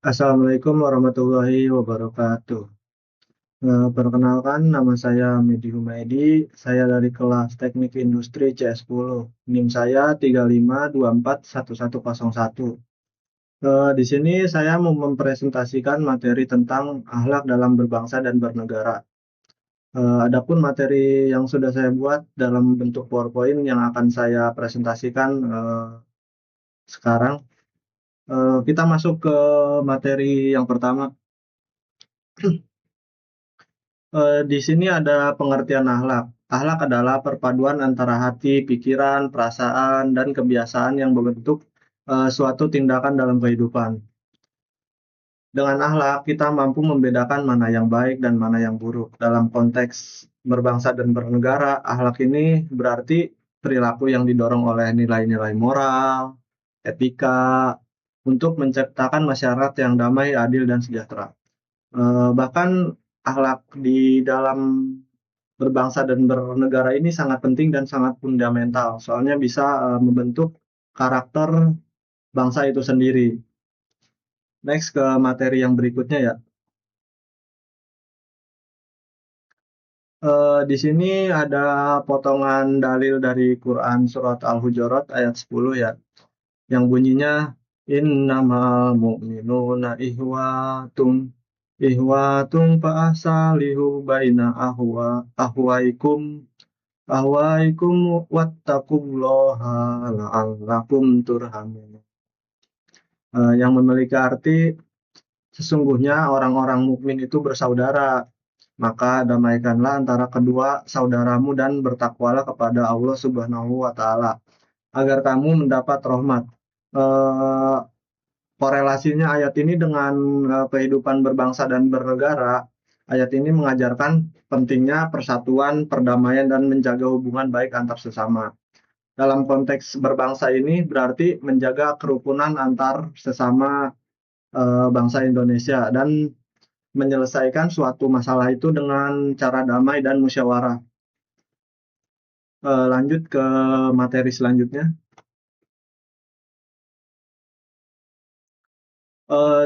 Assalamualaikum warahmatullahi wabarakatuh. Perkenalkan, nama saya Medi Humaydi. Saya dari kelas Teknik Industri CS10. NIM saya 35241101. Di sini saya mau mempresentasikan materi tentang akhlak dalam berbangsa dan bernegara. Adapun materi yang sudah saya buat dalam bentuk PowerPoint yang akan saya presentasikan sekarang. Kita masuk ke materi yang pertama. Di sini ada pengertian akhlak. Akhlak adalah perpaduan antara hati, pikiran, perasaan, dan kebiasaan yang membentuk suatu tindakan dalam kehidupan. Dengan akhlak, kita mampu membedakan mana yang baik dan mana yang buruk. Dalam konteks berbangsa dan bernegara, akhlak ini berarti perilaku yang didorong oleh nilai-nilai moral, etika, untuk menciptakan masyarakat yang damai, adil, dan sejahtera. Bahkan akhlak di dalam berbangsa dan bernegara ini sangat penting dan sangat fundamental. Soalnya bisa membentuk karakter bangsa itu sendiri. Next ke materi yang berikutnya ya. Di sini ada potongan dalil dari Quran surat Al-Hujurat ayat 10 ya, yang bunyinya innamal mu'minuna ihwatum fa'asalihu baina ahwaikum wattaqullaha la'allakum turhamun. Yang memiliki arti sesungguhnya orang-orang mukmin itu bersaudara, maka damaikanlah antara kedua saudaramu dan bertakwalah kepada Allah Subhanahu wa taala agar kamu mendapat rahmat. Eh, Korelasinya ayat ini dengan kehidupan berbangsa dan bernegara. Ayat ini mengajarkan pentingnya persatuan, perdamaian, dan menjaga hubungan baik antar sesama. Dalam konteks berbangsa ini berarti menjaga kerukunan antar sesama bangsa Indonesia dan menyelesaikan suatu masalah itu dengan cara damai dan musyawarah. Lanjut ke materi selanjutnya.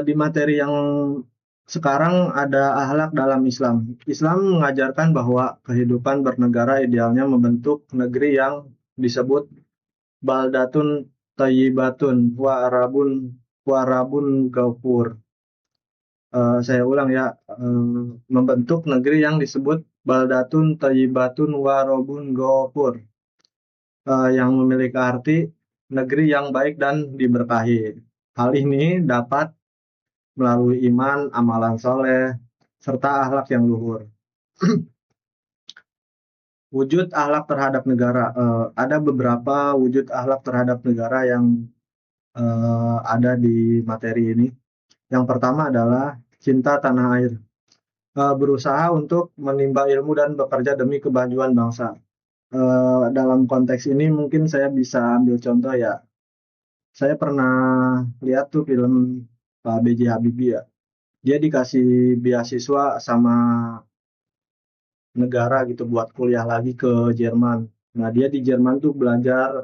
Di materi yang sekarang ada akhlak dalam Islam. Islam mengajarkan bahwa kehidupan bernegara idealnya membentuk negeri yang disebut baldatun thayyibatun wa arabun ghafur. Saya ulang ya, membentuk negeri yang disebut baldatun thayyibatun wa arabun ghafur, yang memiliki arti negeri yang baik dan diberkahi. Hal ini dapat melalui iman, amalan soleh, serta akhlak yang luhur. Wujud akhlak terhadap negara. Ada beberapa wujud akhlak terhadap negara yang ada di materi ini. Yang pertama adalah cinta tanah air. Berusaha untuk menimba ilmu dan bekerja demi kemajuan bangsa. Dalam konteks ini mungkin saya bisa ambil contoh ya. Saya pernah lihat tuh film Pak B.J. Habibie ya. Dia dikasih beasiswa sama negara gitu buat kuliah lagi ke Jerman. Nah, dia di Jerman tuh belajar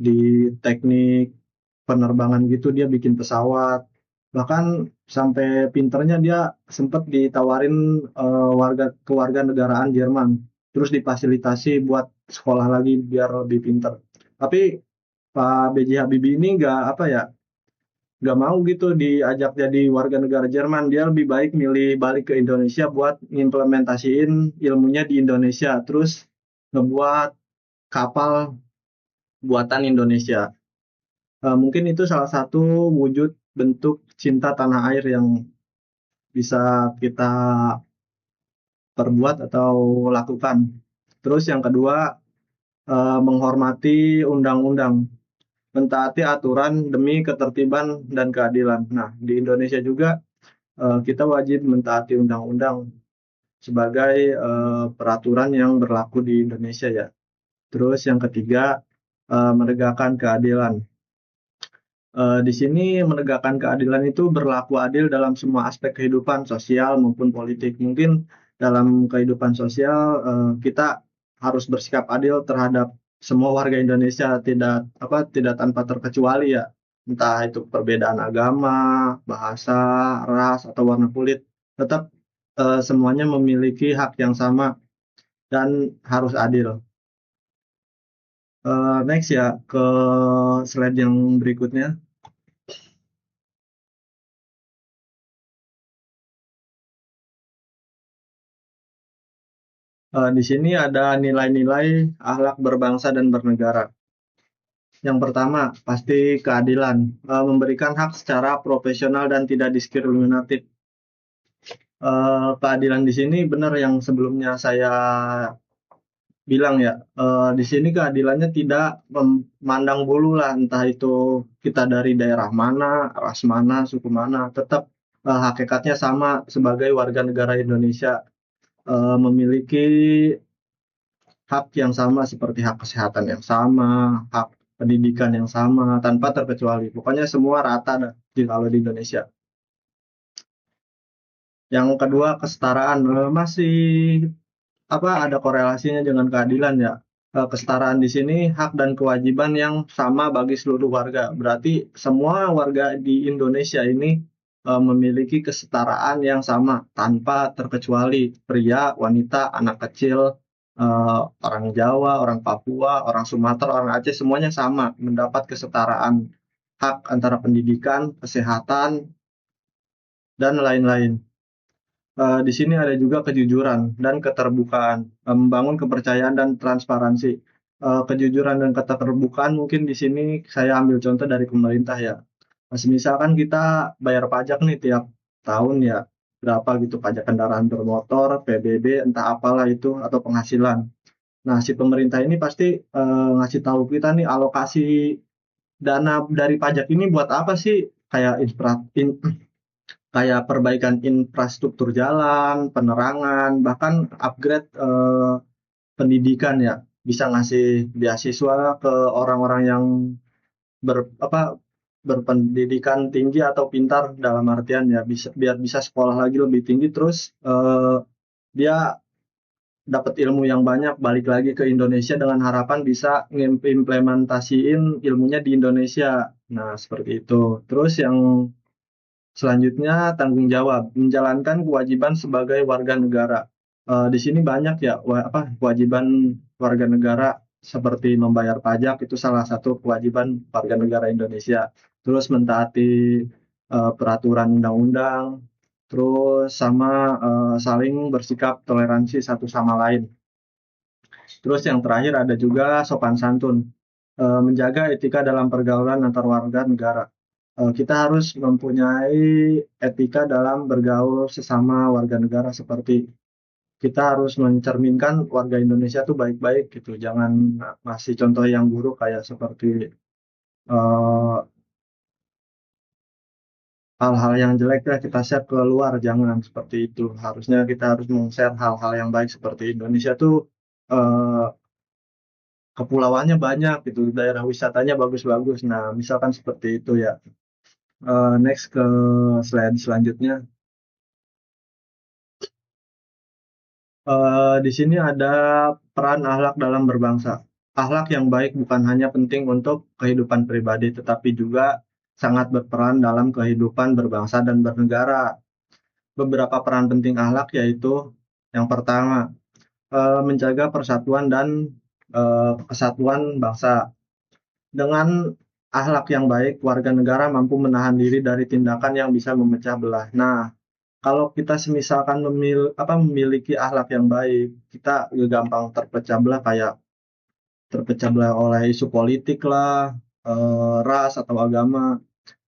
di teknik penerbangan gitu, dia bikin pesawat. Bahkan sampai pinternya dia sempat ditawarin ke warga negaraan Jerman. Terus difasilitasi buat sekolah lagi biar lebih pinter. Tapi Pak B.J. Habibie ini nggak apa ya, nggak mau gitu diajak jadi warga negara Jerman. Dia lebih baik milih balik ke Indonesia buat ngimplementasiin ilmunya di Indonesia, terus ngebuat kapal buatan Indonesia. Mungkin itu salah satu wujud bentuk cinta tanah air yang bisa kita perbuat atau lakukan. Terus yang kedua, menghormati undang-undang, mentaati aturan demi ketertiban dan keadilan. Nah, di Indonesia juga kita wajib mentaati undang-undang sebagai peraturan yang berlaku di Indonesia ya. Terus yang ketiga, menegakkan keadilan. Di sini menegakkan keadilan itu berlaku adil dalam semua aspek kehidupan sosial maupun politik. Mungkin dalam kehidupan sosial kita harus bersikap adil terhadap semua warga Indonesia, tidak tanpa terkecuali ya. entah itu perbedaan agama, bahasa, ras, atau warna kulit, tetap semuanya memiliki hak yang sama dan harus adil. Next ya, ke slide yang berikutnya. Di sini ada nilai-nilai akhlak berbangsa dan bernegara. Yang pertama, pasti keadilan, memberikan hak secara profesional dan tidak diskriminatif. Keadilan di sini benar yang sebelumnya saya bilang ya, di sini keadilannya tidak memandang bulu lah, entah itu kita dari daerah mana, ras mana, suku mana, tetap hakikatnya sama sebagai warga negara Indonesia, memiliki hak yang sama seperti hak kesehatan yang sama, hak pendidikan yang sama, tanpa terkecuali. Pokoknya semua rata dah kalau di Indonesia. Yang kedua, kesetaraan. Masih ada korelasinya dengan keadilan ya. Kesetaraan di sini hak dan kewajiban yang sama bagi seluruh warga. Berarti semua warga di Indonesia ini memiliki kesetaraan yang sama tanpa terkecuali pria, wanita, anak kecil, orang Jawa, orang Papua, orang Sumatera, orang Aceh, semuanya sama mendapat kesetaraan hak antara pendidikan, kesehatan, dan lain-lain. Di sini ada juga kejujuran dan keterbukaan, membangun kepercayaan dan transparansi. Kejujuran dan keterbukaan mungkin di sini saya ambil contoh dari pemerintah ya. Misalkan kita bayar pajak nih tiap tahun ya, berapa gitu pajak kendaraan bermotor, PBB, entah apalah itu, atau penghasilan. Nah, si pemerintah ini pasti ngasih tahu kita nih alokasi dana dari pajak ini buat apa sih? Kayak perbaikan infrastruktur jalan, penerangan, bahkan upgrade pendidikan ya. Bisa ngasih beasiswa ke orang-orang yang ber, apa, berpendidikan tinggi atau pintar, dalam artian ya bisa biar bisa sekolah lagi lebih tinggi, terus dia dapat ilmu yang banyak balik lagi ke Indonesia dengan harapan bisa ngimplementasiin ilmunya di Indonesia. Nah, seperti itu. Terus yang selanjutnya, tanggung jawab, menjalankan kewajiban sebagai warga negara. Di sini banyak ya kewajiban warga negara, seperti membayar pajak, itu salah satu kewajiban warga negara Indonesia. Terus mentaati peraturan undang-undang, terus sama saling bersikap toleransi satu sama lain. Terus yang terakhir ada juga sopan santun, menjaga etika dalam pergaulan antar warga negara. Kita harus mempunyai etika dalam bergaul sesama warga negara, seperti kita harus mencerminkan warga Indonesia tuh baik-baik gitu, jangan ngasih contoh yang buruk kayak seperti eh, hal-hal yang jelek ya kita share ke luar, jangan seperti itu. Harusnya kita harus meng-share hal-hal yang baik, seperti Indonesia tuh eh, kepulauannya banyak gitu, daerah wisatanya bagus-bagus. Nah, misalkan seperti itu ya. Next ke slide selanjutnya. Di sini ada peran akhlak dalam berbangsa. Akhlak yang baik bukan hanya penting untuk kehidupan pribadi, tetapi juga sangat berperan dalam kehidupan berbangsa dan bernegara. Beberapa peran penting akhlak yaitu yang pertama, menjaga persatuan dan kesatuan bangsa. Dengan akhlak yang baik, warga negara mampu menahan diri dari tindakan yang bisa memecah belah. Nah, kalau kita semisalkan memiliki akhlak yang baik, kita gak gampang terpecah belah, kayak terpecah belah oleh isu politik lah, ras atau agama.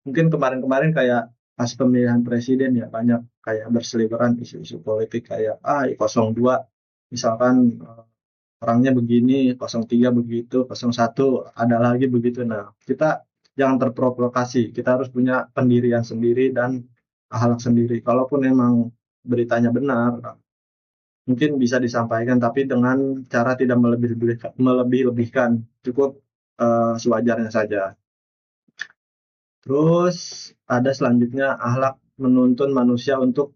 Mungkin kemarin-kemarin kayak pas pemilihan presiden ya banyak kayak berseliweran isu-isu politik kayak 02 misalkan orangnya begini, 03 begitu, 01 ada lagi begitu. Nah, kita jangan terprovokasi. Kita harus punya pendirian sendiri dan akhlak sendiri. Kalaupun memang beritanya benar, mungkin bisa disampaikan, tapi dengan cara tidak melebih-lebihkan. Cukup sewajarnya saja. Terus ada selanjutnya, akhlak menuntun manusia untuk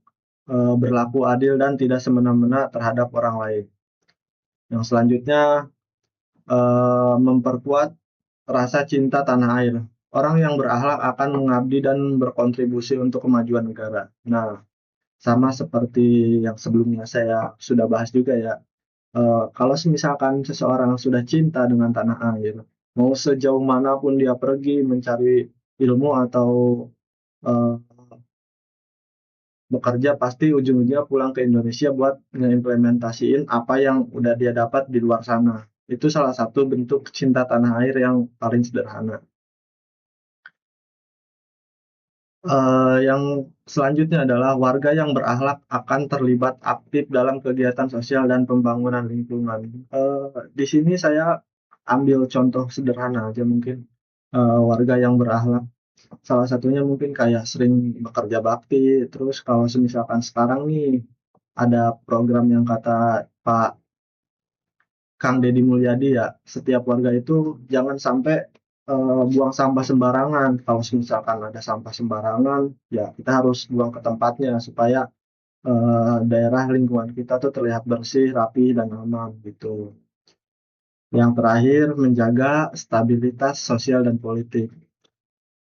berlaku adil dan tidak semena-mena terhadap orang lain. Yang selanjutnya, memperkuat rasa cinta tanah air. orang yang berakhlak akan mengabdi dan berkontribusi untuk kemajuan negara. Nah, sama seperti yang sebelumnya saya sudah bahas juga ya, kalau misalkan seseorang sudah cinta dengan tanah air, mau sejauh manapun dia pergi mencari ilmu atau eh, bekerja, pasti ujung-ujungnya pulang ke Indonesia buat ngeimplementasiin apa yang udah dia dapat di luar sana. Itu salah satu bentuk cinta tanah air yang paling sederhana. Yang selanjutnya adalah warga yang berakhlak akan terlibat aktif dalam kegiatan sosial dan pembangunan lingkungan. Di sini saya ambil contoh sederhana aja mungkin. Warga yang berakhlak, salah satunya mungkin kayak sering bekerja bakti. Terus kalau misalkan sekarang nih ada program yang kata Pak Kang Deddy Mulyadi ya, setiap warga itu jangan sampai buang sampah sembarangan. Kalau misalkan ada sampah sembarangan, ya kita harus buang ke tempatnya supaya daerah lingkungan kita tuh terlihat bersih, rapi, dan aman gitu. Yang terakhir, menjaga stabilitas sosial dan politik.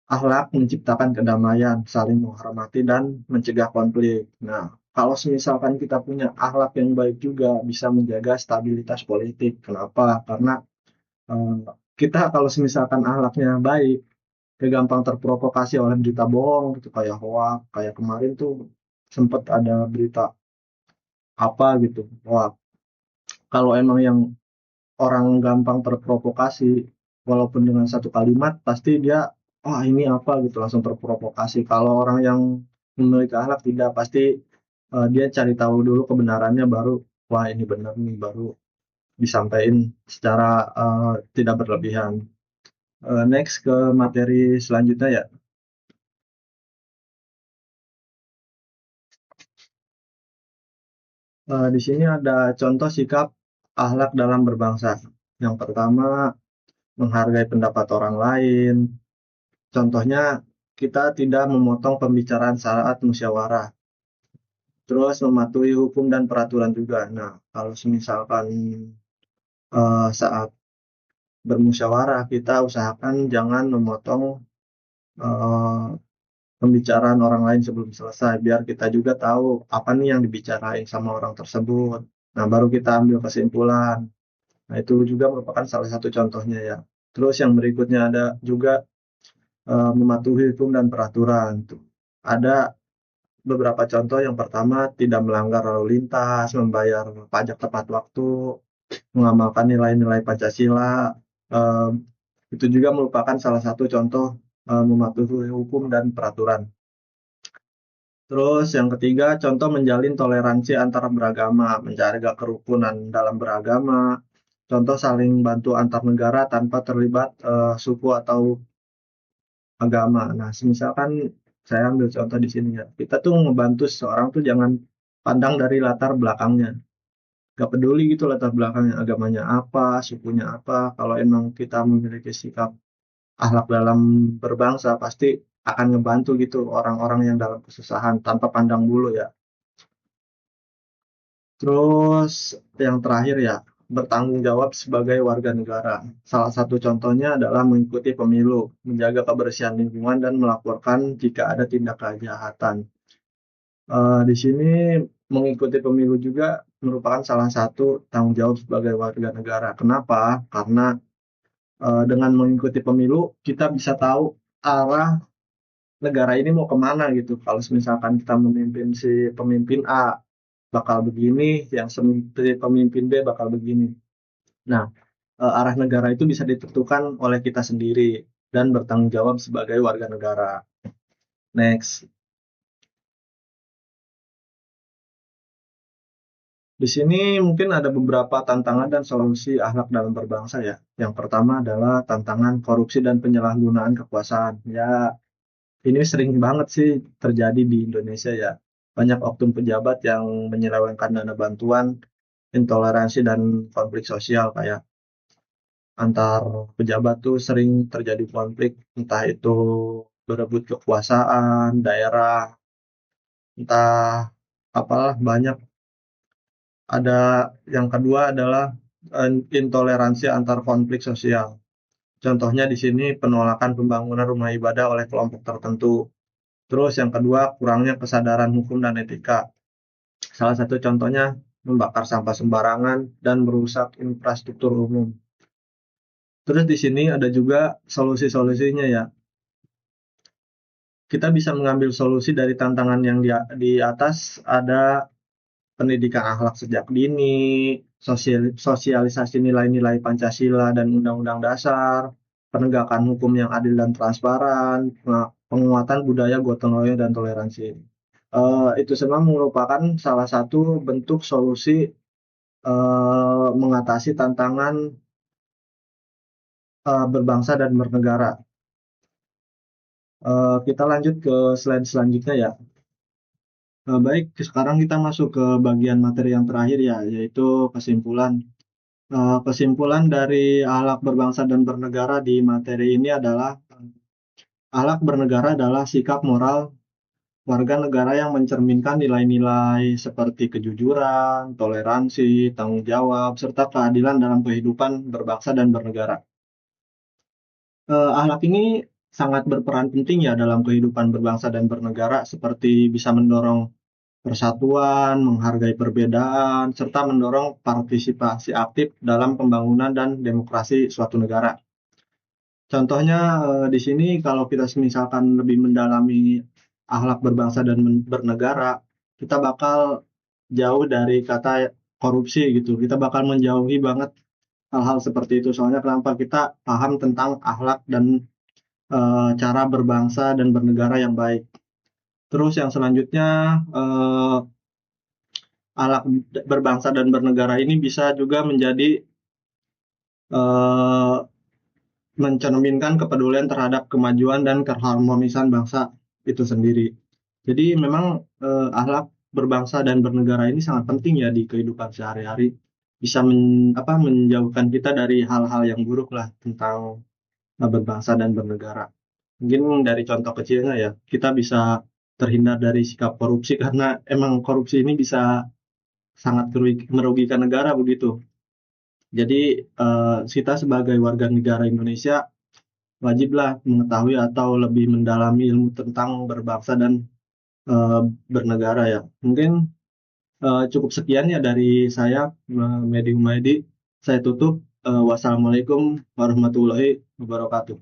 Akhlak menciptakan kedamaian, saling menghormati, dan mencegah konflik. Nah, kalau misalkan kita punya akhlak yang baik juga bisa menjaga stabilitas politik. Kenapa? Karena eh, kita kalau misalkan akhlaknya baik, gampang terprovokasi oleh berita bohong gitu, kayak hoax. Kayak kemarin tuh sempat ada berita apa gitu. Wah, kalau emang yang orang gampang terprovokasi, walaupun dengan satu kalimat, pasti dia, wah ini apa gitu, langsung terprovokasi. Kalau orang yang memiliki akhlak tidak, pasti dia cari tahu dulu kebenarannya, baru, wah ini benar nih, baru disampaikan secara tidak berlebihan. Next ke materi selanjutnya ya. Di sini ada contoh sikap akhlak dalam berbangsa. Yang pertama, menghargai pendapat orang lain. Contohnya, kita tidak memotong pembicaraan saat musyawarah. Terus mematuhi hukum dan peraturan juga. Nah, kalau misalkan saat bermusyawarah, kita usahakan jangan memotong eh, pembicaraan orang lain sebelum selesai, biar kita juga tahu apa nih yang dibicarain sama orang tersebut. Nah, baru kita ambil kesimpulan. Nah, itu juga merupakan salah satu contohnya ya. Terus yang berikutnya ada juga mematuhi hukum dan peraturan. Tuh. Ada beberapa contoh. Yang pertama, tidak melanggar lalu lintas, membayar pajak tepat waktu, mengamalkan nilai-nilai Pancasila. Eh, itu juga merupakan salah satu contoh mematuhi hukum dan peraturan. Terus yang ketiga, contoh menjalin toleransi antara beragama, menjaga kerukunan dalam beragama, contoh saling bantu antar negara tanpa terlibat suku atau agama. Nah, misalkan saya ambil contoh di sini ya, kita tuh ngebantu seseorang tuh jangan pandang dari latar belakangnya. Gak peduli gitu latar belakangnya, agamanya apa, sukunya apa. Kalau emang kita memiliki sikap akhlak dalam berbangsa, pasti akan ngebantu gitu orang-orang yang dalam kesusahan tanpa pandang bulu ya. Terus yang terakhir ya, bertanggung jawab sebagai warga negara. Salah satu contohnya adalah mengikuti pemilu, menjaga kebersihan lingkungan, dan melaporkan jika ada tindak kejahatan. Di sini mengikuti pemilu juga merupakan salah satu tanggung jawab sebagai warga negara. Kenapa? Karena dengan mengikuti pemilu kita bisa tahu arah negara ini mau kemana gitu. Kalau misalkan kita memimpin si pemimpin A bakal begini, yang pemimpin B bakal begini. Nah, arah negara itu bisa ditentukan oleh kita sendiri dan bertanggung jawab sebagai warga negara. Next. Di sini mungkin ada beberapa tantangan dan solusi akhlak dalam berbangsa ya. Yang pertama adalah tantangan korupsi dan penyalahgunaan kekuasaan. Ya, ini sering banget sih terjadi di Indonesia ya. Banyak oknum pejabat yang menyelewengkan dana bantuan, intoleransi, dan konflik sosial kayak antar pejabat tuh sering terjadi konflik, entah itu berebut kekuasaan, daerah, entah apalah banyak. Ada yang kedua adalah intoleransi antar konflik sosial. Contohnya di sini penolakan pembangunan rumah ibadah oleh kelompok tertentu. Terus yang kedua, kurangnya kesadaran hukum dan etika. Salah satu contohnya membakar sampah sembarangan dan merusak infrastruktur umum. Terus di sini ada juga solusi-solusinya ya. Kita bisa mengambil solusi dari tantangan yang di atas, ada pendidikan akhlak sejak dini, sosialisasi nilai-nilai Pancasila dan Undang-Undang Dasar, penegakan hukum yang adil dan transparan, penguatan budaya gotong royong dan toleransi. Itu semua merupakan salah satu bentuk solusi mengatasi tantangan berbangsa dan bernegara. Kita lanjut ke slide selanjutnya ya. Baik, sekarang kita masuk ke bagian materi yang terakhir ya, yaitu kesimpulan. Kesimpulan dari akhlak berbangsa dan bernegara di materi ini adalah akhlak bernegara adalah sikap moral warga negara yang mencerminkan nilai-nilai seperti kejujuran, toleransi, tanggung jawab, serta keadilan dalam kehidupan berbangsa dan bernegara. Akhlak ini sangat berperan penting ya dalam kehidupan berbangsa dan bernegara, seperti bisa mendorong persatuan, menghargai perbedaan, serta mendorong partisipasi aktif dalam pembangunan dan demokrasi suatu negara. Contohnya di sini kalau kita misalkan lebih mendalami akhlak berbangsa dan bernegara, kita bakal jauh dari kata korupsi gitu. Kita bakal menjauhi banget hal-hal seperti itu. Soalnya kenapa kita paham tentang akhlak dan cara berbangsa dan bernegara yang baik. Terus yang selanjutnya akhlak berbangsa dan bernegara ini bisa juga menjadi eh, mencerminkan kepedulian terhadap kemajuan dan keharmonisan bangsa itu sendiri. Jadi memang akhlak berbangsa dan bernegara ini sangat penting ya di kehidupan sehari-hari. Bisa menjauhkan kita dari hal-hal yang buruk lah tentang berbangsa dan bernegara. Mungkin dari contoh kecilnya ya, kita bisa terhindar dari sikap korupsi karena emang korupsi ini bisa sangat merugikan negara begitu. Jadi kita sebagai warga negara Indonesia wajiblah mengetahui atau lebih mendalami ilmu tentang berbangsa dan bernegara ya. Mungkin cukup sekian ya dari saya, Medi Humaydi. Saya tutup. Wassalamualaikum warahmatullahi wabarakatuh.